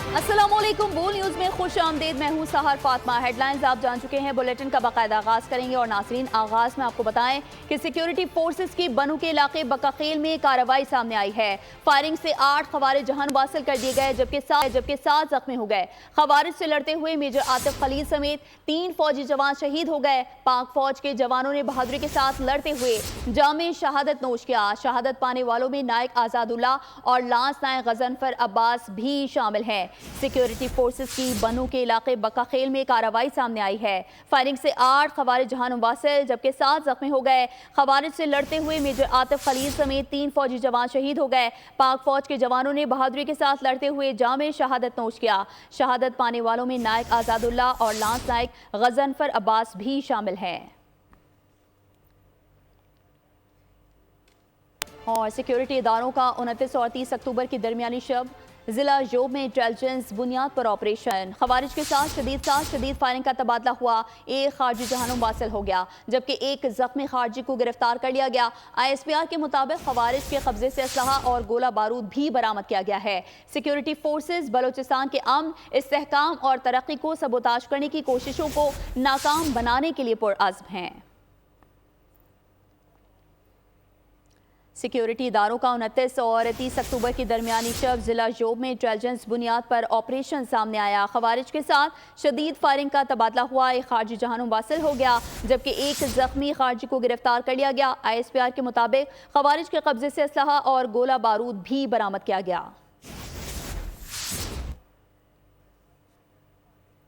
السلام علیکم، بول نیوز میں خوش آمدید۔ میں ہوں سحر فاطمہ۔ ہیڈ لائنز آپ جان چکے ہیں، بلیٹن کا باقاعدہ آغاز کریں گے۔ اور ناظرین، آغاز میں آپ کو بتائیں کہ سیکیورٹی فورسز کی بنو کے علاقے بکاخیل میں کارروائی سامنے آئی ہے۔ فائرنگ سے 8 خوارج جہان واصل کر دیے گئے، جبکہ 7 زخمی ہو گئے۔ خوارج سے لڑتے ہوئے میجر عاطف خلیل سمیت 3 فوجی جوان شہید ہو گئے۔ پاک فوج کے جوانوں نے بہادری کے ساتھ لڑتے ہوئے جامِ شہادت نوش کیا۔ شہادت پانے والوں میں نائک آزاد اللہ اور لانس نائک غضنفر عباس بھی شامل ہیں۔ سیکیورٹی فورسز کی بنو کے علاقے بکاخیل میں کارروائی سامنے آئی ہے۔ فائرنگ سے 8 خوارج جہان واصل جبکہ 7 زخمی ہو گئے۔ خوارج سے لڑتے ہوئے میجر عاطف خلیل سمیت 3 فوجی جوان شہید ہو گئے۔ پاک فوج کے جوانوں نے بہادری کے ساتھ لڑتے ہوئے جامِ شہادت نوش کیا۔ شہادت پانے والوں میں نائک آزاد اللہ اور لانس نائک غضنفر عباس بھی شامل ہیں۔ اور سیکیورٹی اداروں کا 29 اور 30 اکتوبر کی درمیانی شب ضلع جوب میں انٹیلیجنس بنیاد پر آپریشن۔ خوارج کے ساتھ شدید فائرنگ کا تبادلہ ہوا۔ 1 خارجی جہانم واصل ہو گیا جبکہ 1 زخمی خارجی کو گرفتار کر لیا گیا۔ ISPR کے مطابق خوارج کے قبضے سے اسلحہ اور گولہ بارود بھی برآمد کیا گیا ہے۔ سیکیورٹی فورسز بلوچستان کے امن، استحکام اور ترقی کو سبوتاژ کرنے کی کوششوں کو ناکام بنانے کے لیے پرعزم ہیں۔ سیکیورٹی اداروں کا 29 اور 30 اکتوبر کی درمیانی شب ضلع جوب میں انٹیلیجنس بنیاد پر آپریشن سامنے آیا۔ خوارج کے ساتھ شدید فائرنگ کا تبادلہ ہوا۔ 1 خارجی جہانم واصل ہو گیا جبکہ 1 زخمی خارجی کو گرفتار کر لیا گیا۔ ISPR کے مطابق خوارج کے قبضے سے اسلحہ اور گولہ بارود بھی برآمد کیا گیا۔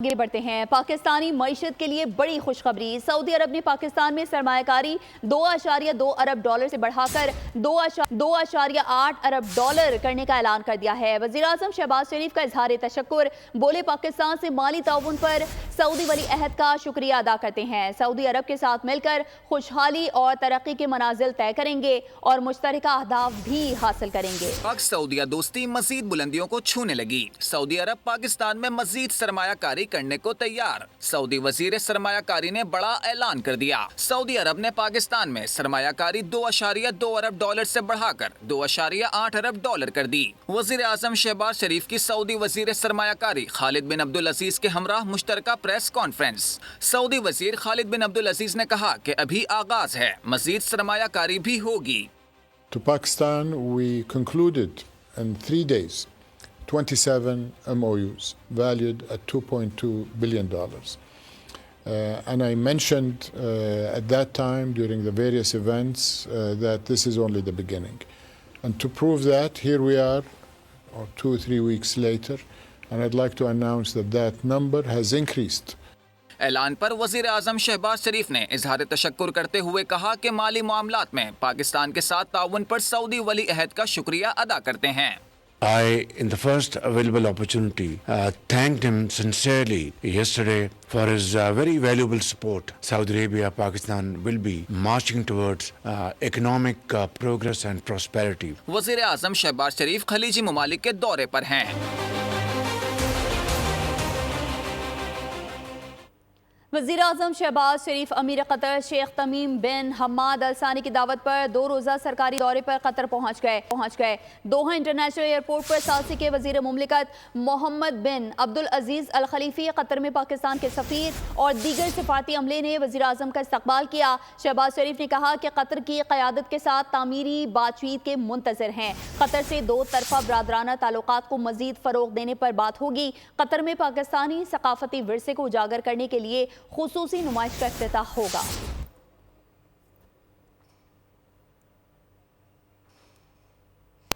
آگے بڑھتے ہیں۔ پاکستانی معیشت کے لیے بڑی خوشخبری۔ سعودی عرب نے پاکستان میں سرمایہ کاری $2.2 ارب سے بڑھا کر $2.8 ارب کرنے کا اعلان کر دیا ہے۔ وزیراعظم شہباز شریف کا اظہار تشکر۔ بولے پاکستان سے مالی تعاون پر سعودی ولی عہد کا شکریہ ادا کرتے ہیں۔ سعودی عرب کے ساتھ مل کر خوشحالی اور ترقی کے منازل طے کریں گے اور مشترکہ اہداف بھی حاصل کریں گے۔ پاک سعودیہ دوستی مزید بلندیوں کو چھونے لگی۔ سعودی عرب پاکستان میں مزید سرمایہ کاری کرنے کو تیار۔ سعودی وزیر سرمایہ کاری نے بڑا اعلان کر دیا۔ سعودی عرب نے پاکستان میں سرمایہ کاری $2.2 ارب سے بڑھا کر $2.8 ارب کر دی۔ وزیر اعظم شہباز شریف کی سعودی وزیر سرمایہ کاری خالد بن عبدالعزیز کے ہمراہ مشترکہ پریس کانفرنس۔ سعودی وزیر خالد بن عبدالعزیز نے کہا کہ ابھی آغاز ہے، مزید سرمایہ کاری بھی ہوگی۔ To Pakistan, we concluded in 3 days 27 MOUs valued at $2.2 billion. And I mentioned at that time during the various events that this is only the beginning. And to prove that, here we are, 2 or 3 weeks later, and I'd like to announce that that number has increased. اعلان پر وزیر اعظم شہباز شریف نے اظہار تشکر کرتے ہوئے کہا کہ مالی معاملات میں پاکستان کے ساتھ تعاون پر سعودی ولی عہد کا شکریہ ادا کرتے ہیں۔ I, in the first available opportunity, thanked him sincerely yesterday for his very valuable support. Saudi Arabia, Pakistan will be marching towards economic progress and prosperity. وزیر اعظم شہباز شریف خلیجی ممالک کے دورے پر ہیں۔ وزیر اعظم شہباز شریف امیر قطر شیخ تمیم بن حماد ال ثانی کی دعوت پر 2 روزہ سرکاری دورے پر قطر پہنچ گئے۔ دوحہ انٹرنیشنل ایئرپورٹ پر سالسی کے وزیر مملکت محمد بن عبدالعزیز الخلیفی، قطر میں پاکستان کے سفیر اور دیگر سفارتی عملے نے وزیر اعظم کا استقبال کیا۔ شہباز شریف نے کہا کہ قطر کی قیادت کے ساتھ تعمیری بات چیت کے منتظر ہیں۔ قطر سے 2 طرفہ برادرانہ تعلقات کو مزید فروغ دینے پر بات ہوگی۔ قطر میں پاکستانی ثقافتی ورثے کو اجاگر کرنے کے لیے خصوصی نمائش کا افتتاح ہوگا۔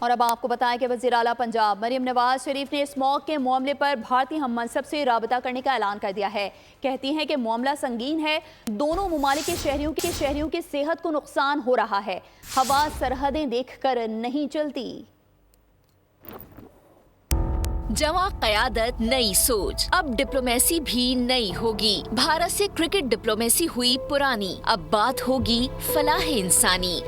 اور اب آپ کو بتائیں کہ وزیر اعلیٰ پنجاب مریم نواز شریف نے اسموگ کے معاملے پر بھارتی ہم منصب سے رابطہ کرنے کا اعلان کر دیا ہے۔ کہتی ہیں کہ معاملہ سنگین ہے، دونوں ممالک کے شہریوں کی صحت کو نقصان ہو رہا ہے، ہوا سرحدیں دیکھ کر نہیں چلتی۔ جواں قیادت، نئی سوچ، اب ڈپلومیسی بھی نئی ہوگی۔ بھارت سے کرکٹ ڈپلومیسی ہوئی پرانی، اب بات ہوگی فلاح انسانی۔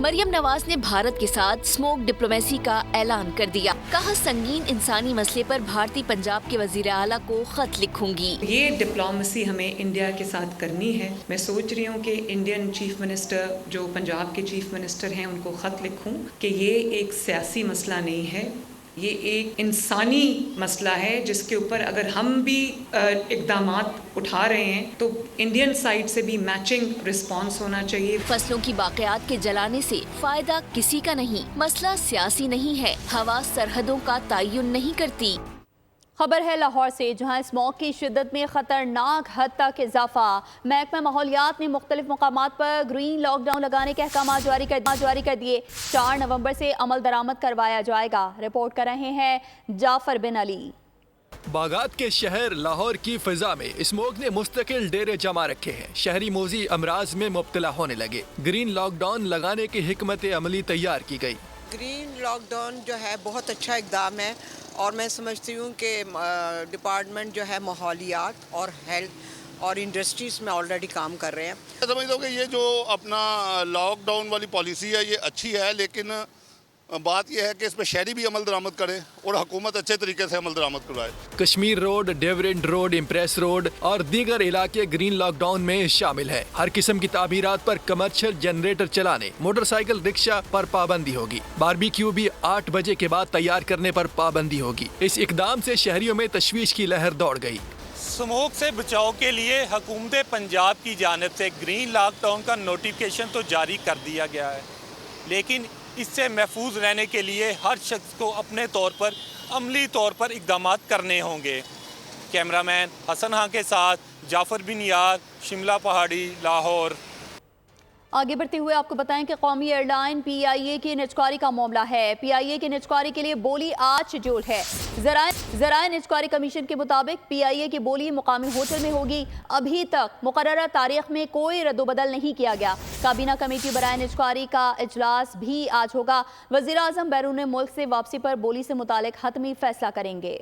مریم نواز نے بھارت کے ساتھ اسموگ ڈپلومیسی کا اعلان کر دیا۔ کہا سنگین انسانی مسئلے پر بھارتی پنجاب کے وزیر اعلیٰ کو خط لکھوں گی۔ یہ ڈپلومیسی ہمیں انڈیا کے ساتھ کرنی ہے۔ میں سوچ رہی ہوں کہ انڈین چیف منسٹر جو پنجاب کے چیف منسٹر ہیں ان کو خط لکھوں کہ یہ ایک سیاسی مسئلہ نہیں ہے، یہ ایک انسانی مسئلہ ہے جس کے اوپر اگر ہم بھی اقدامات اٹھا رہے ہیں تو انڈین سائڈ سے بھی میچنگ رسپانس ہونا چاہیے. فصلوں کی باقیات کے جلانے سے فائدہ کسی کا نہیں. مسئلہ سیاسی نہیں ہے. ہوا سرحدوں کا تعین نہیں کرتی. خبر ہے لاہور سے، جہاں اسموگ کی شدت میں خطرناک حد تک اضافہ. محکمہ ماحولیات نے مختلف مقامات پر گرین لاک ڈاؤن لگانے کے احکامات جاری کر دیے. 4 نومبر سے عمل درآمد کروایا جائے گا. رپورٹ کر رہے ہیں جعفر بن علی. باغات کے شہر لاہور کی فضا میں اسموگ نے مستقل ڈیرے جما رکھے ہیں. شہری موذی امراض میں مبتلا ہونے لگے. گرین لاک ڈاؤن لگانے کی حکمت عملی تیار کی گئی. گرین لاک ڈاؤن جو ہے بہت اچھا اقدام ہے، اور میں سمجھتی ہوں کہ ڈپارٹمنٹ جو ہے ماحولیات اور ہیلتھ اور انڈسٹریز میں آلریڈی کام کر رہے ہیں. میں سمجھتا ہوں کہ یہ جو اپنا لاک ڈاؤن والی پالیسی ہے یہ اچھی ہے، لیکن بات یہ ہے کہ اس پہ شہری بھی عمل درآمد کرے اور حکومت اچھے طریقے سے عمل درآمد کروائے. Kashmir road, Durant road, impress road اور دیگر علاقے گرین لاک ڈاؤن میں شامل ہیں. ہر قسم کی تعمیرات پر کمرشل جنریٹر چلانے، موٹر سائیکل رکشہ پر پابندی ہوگی. باربیکیو بھی 8 بجے کے بعد تیار کرنے پر پابندی ہوگی. اس اقدام سے شہریوں میں تشویش کی لہر دوڑ گئی. اسموگ سے بچاؤ کے لیے حکومت پنجاب کی جانب سے گرین لاک ڈاؤن کا نوٹیفیکیشن تو جاری کر دیا گیا ہے، لیکن اس سے محفوظ رہنے کے لیے ہر شخص کو اپنے طور پر عملی طور پر اقدامات کرنے ہوں گے. کیمرہ مین حسن ہاں کے ساتھ جعفر بن یار، شملہ پہاڑی، لاہور. آگے بڑھتے ہوئے آپ کو بتائیں کہ قومی ایئر لائن پی آئی اے کی نجکاری کا معاملہ ہے. پی آئی اے کی نجکاری کے لیے بولی آج شیڈول ہے. ذرائع نجکاری کمیشن کے مطابق پی آئی اے کی بولی مقامی ہوٹل میں ہوگی. ابھی تک مقررہ تاریخ میں کوئی رد و بدل نہیں کیا گیا. کابینہ کمیٹی برائے نجکاری کا اجلاس بھی آج ہوگا. وزیر اعظم بیرون ملک سے واپسی پر بولی سے متعلق حتمی فیصلہ کریں گے.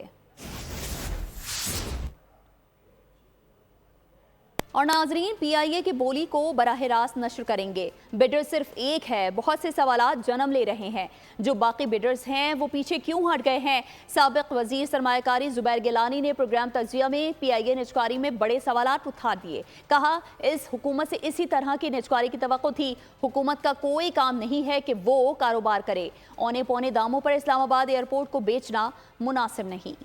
اور ناظرین، پی آئی اے کی بولی کو براہ راست نشر کریں گے. بیڈر صرف ایک ہے. بہت سے سوالات جنم لے رہے ہیں. جو باقی بیڈرز ہیں وہ پیچھے کیوں ہٹ گئے ہیں؟ سابق وزیر سرمایہ کاری زبیر گیلانی نے پروگرام تجزیہ میں پی آئی اے نجکاری میں بڑے سوالات اٹھا دیے. کہا اس حکومت سے اسی طرح کی نجکاری کی توقع تھی. حکومت کا کوئی کام نہیں ہے کہ وہ کاروبار کرے. اونے پونے داموں پر اسلام آباد ایئرپورٹ کو بیچنا مناسب نہیں.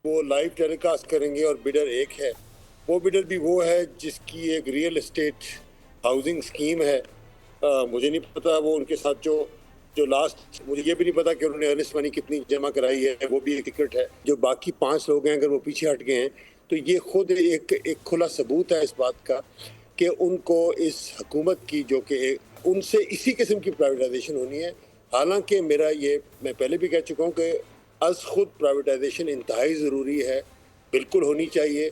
وہ لائیو ٹیلی کاسٹ کریں گے اور بیڈر ایک ہے. وہ بیڈر بھی وہ ہے جس کی ایک ریئل اسٹیٹ ہاؤسنگ اسکیم ہے. مجھے نہیں پتا وہ ان کے ساتھ جو لاسٹ، مجھے یہ بھی نہیں پتا کہ انہوں نے ارنسٹ منی کتنی جمع کرائی ہے، وہ بھی ایک ٹکٹ ہے. جو باقی 5 لوگ ہیں اگر وہ پیچھے ہٹ گئے ہیں تو یہ خود ایک کھلا ثبوت ہے اس بات کا کہ ان کو اس حکومت کی جو کہ ان سے اسی قسم کی پرائیویٹائزیشن ہونی ہے. حالانکہ میرا یہ میں پہلے بھی کہہ چکا ہوں کہ از خود پرائیویٹائزیشن انتہائی ضروری ہے، بالکل ہونی چاہیے،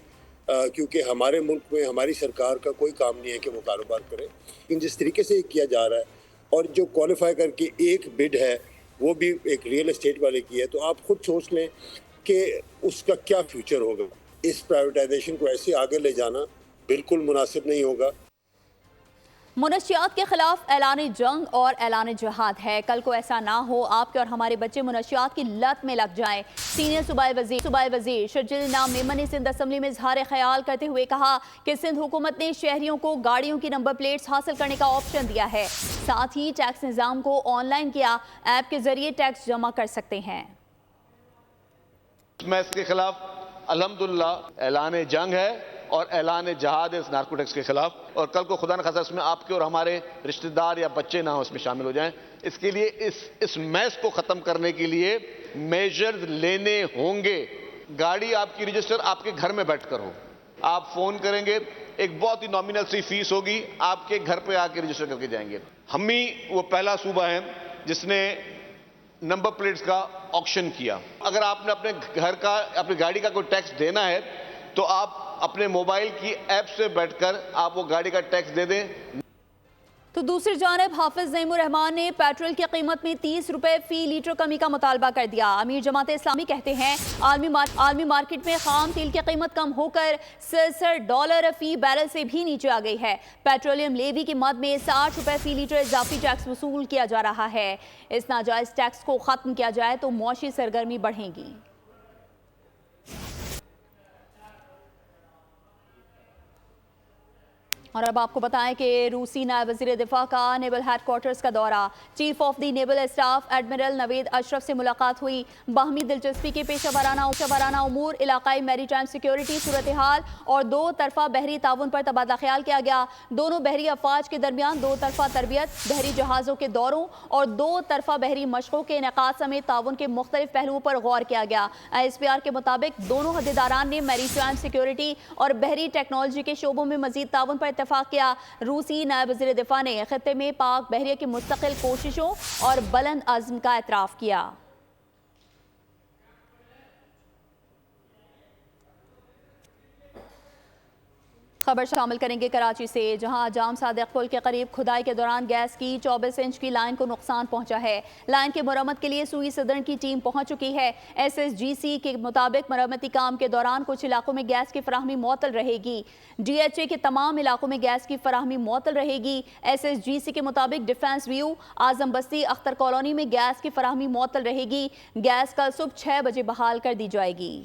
کیونکہ ہمارے ملک میں ہماری سرکار کا کوئی کام نہیں ہے کہ وہ کاروبار کرے. لیکن جس طریقے سے یہ کیا جا رہا ہے اور جو کوالیفائی کر کے ایک بڈ ہے وہ بھی ایک ریئل اسٹیٹ والے کی ہے، تو آپ خود سوچ لیں کہ اس کا کیا فیوچر ہوگا. اس پرائیویٹائزیشن کو ایسے آگے لے جانا بالکل مناسب نہیں ہوگا. منشیات کے خلاف اعلان جنگ اور اعلان جہاد ہے. کل کو ایسا نہ ہو آپ کے اور ہمارے بچے منشیات کی لت میں لگ جائیں. سینئر صوبائی وزیر شرجیل نام میمن نے سندھ اسمبلی میں اظہار خیال کرتے ہوئے کہا کہ سندھ حکومت نے شہریوں کو گاڑیوں کی نمبر پلیٹس حاصل کرنے کا آپشن دیا ہے. ساتھ ہی ٹیکس نظام کو آن لائن کیا. ایپ کے ذریعے ٹیکس جمع کر سکتے ہیں. میں اس کے خلاف الحمدللہ اعلان جنگ ہے اور اعلان جہاد اس نارکوٹکس کے خلاف. اور کل کو خدا نخواستہ اس میں آپ کے اور ہمارے رشتہ دار یا بچے نہ ہو اس میں شامل ہو جائیں. اس کے لیے اس میس کو ختم کرنے کے لیے میجرز لینے ہوں گے. گاڑی آپ کی رجسٹر آپ کے گھر میں بیٹھ کر ہو. آپ فون کریں گے، ایک بہت ہی نامینل سی فیس ہوگی، آپ کے گھر پہ آ کے رجسٹر کر کے جائیں گے. ہم ہی وہ پہلا صوبہ ہے جس نے نمبر پلیٹس کا آکشن کیا. اگر آپ نے اپنے گھر کا اپنی گاڑی کا کوئی ٹیکس دینا ہے تو آپ اپنے موبائل کی ایپ سے بیٹھ کر آپ وہ گاڑی کا ٹیکس دے دیں. تو دوسری جانب حافظ نعیم الرحمان نے پیٹرول کی قیمت میں 30 روپے فی لیٹر کمی کا مطالبہ کر دیا. امیر جماعت اسلامی کہتے ہیں عالمی مارکیٹ میں خام تیل کی قیمت کم ہو کر $67 فی بیرل سے بھی نیچے آ گئی ہے. پیٹرولیم لیوی کی مد میں 60 روپے فی لیٹر اضافی ٹیکس وصول کیا جا رہا ہے. اس ناجائز ٹیکس کو ختم کیا جائے تو معاشی سرگرمی بڑھے گی. اور اب آپ کو بتائیں کہ روسی نائب وزیر دفاع کا نیول ہیڈ کوارٹرز کا دورہ، chief of the naval staff admiral Naveed Ashraf سے ملاقات ہوئی، باہمی دلچسپی کے پیشہ ورانہ امور، علاقائی میری ٹائم سیکیورٹی صورتحال اور دو طرفہ بحری تعاون پر تبادلہ خیال کیا گیا۔ دونوں بحری افواج کے درمیان دو طرفہ تربیت، بحری جہازوں کے دوروں اور دو طرفہ بحری مشقوں کے انعقاد سمیت تعاون کے مختلف پہلوؤں پر غور کیا گیا۔ ISPR کے مطابق دونوں عہدیداران نے میری ٹائم سیکیورٹی اور بحری ٹیکنالوجی کے شعبوں میں مزید تعاون پر اتفاق کیا۔ روسی نائب وزیر دفاع نے خطے میں پاک بحریہ کی مستقل کوششوں اور بلند عزم کا اعتراف کیا۔ خبر شامل کریں گے کراچی سے، جہاں جام صادق پل کے قریب کھدائی کے دوران گیس کی 24 انچ کی لائن کو نقصان پہنچا ہے۔ لائن کی مرمت کے لیے سوئی صدرن کی ٹیم پہنچ چکی ہے۔ SSGC کے مطابق مرمتی کام کے دوران کچھ علاقوں میں گیس کی فراہمی معطل رہے گی۔ DHA کے تمام علاقوں میں گیس کی فراہمی معطل رہے گی۔ SSGC کے مطابق ڈیفنس ویو، اعظم بستی، اختر کالونی میں گیس کی فراہمی معطل رہے گی۔ گیس کل صبح 6 بجے بحال کر دی جائے گی۔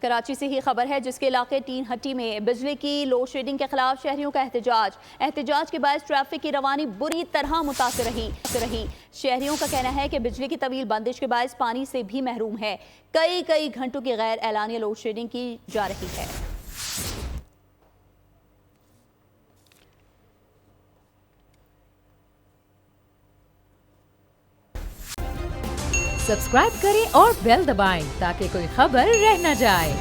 کراچی سے ہی خبر ہے، جس کے علاقے ٹین ہٹی میں بجلی کی لوڈ شیڈنگ کے خلاف شہریوں کا احتجاج کے باعث ٹریفک کی روانی بری طرح متاثر رہی۔ شہریوں کا کہنا ہے کہ بجلی کی طویل بندش کے باعث پانی سے بھی محروم ہے۔ کئی گھنٹوں کی غیر اعلانیہ لوڈ شیڈنگ کی جا رہی ہے۔ سبسکرائب کریں اور بیل دبائیں تاکہ کوئی خبر رہ نہ جائے۔